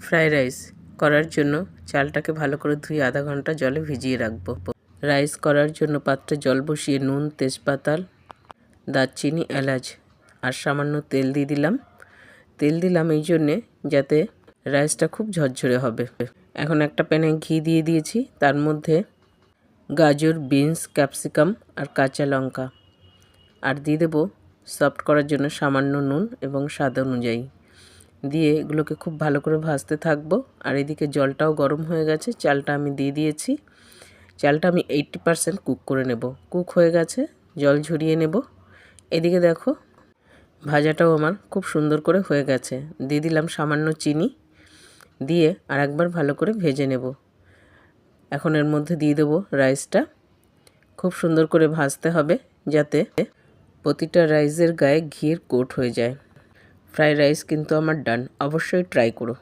Fried rice করার জন্য চালটাকে ভালো করে ধুয়ে আধা ঘন্টা জলে ভিজিয়ে রাখবো। রাইস করার জন্য পাত্রে জল বসিয়ে নুন, তেজপাতা, দারচিনি, এলাচ আর সামান্য তেল দিয়ে দিলাম। তেল দিলাম এই জন্যে যাতে রাইসটা খুব ঝরঝরে হবে। এখন একটা প্যানে ঘি দিয়ে দিয়েছি, তার মধ্যে গাজর, বিনস, ক্যাপসিকাম আর কাঁচা লঙ্কা আর দিয়ে দেবো সফট করার জন্য সামান্য নুন এবং স্বাদ অনুযায়ী দিয়ে এগুলোকে খুব ভালো করে ভাজতে থাকবো। আর এদিকে জলটাও গরম হয়ে গেছে, চালটা আমি দিয়ে দিয়েছি। চালটা আমি 80% কুক করে নেব। কুক হয়ে গেছে, জল ঝরিয়ে নেব। এদিকে দেখো ভাজাটাও আমার খুব সুন্দর করে হয়ে গেছে। দিয়ে দিলাম সামান্য চিনি, দিয়ে আর একবার ভালো করে ভেজে নেব। এখন এর মধ্যে দিয়ে দেবো রাইসটা। খুব সুন্দর করে ভাজতে হবে যাতে প্রতিটা রাইসের গায়ে ঘিয়ের কোট হয়ে যায়। ফ্রাইড রাইস কিন্তু আমার ডান, অবশ্যই ট্রাই করো।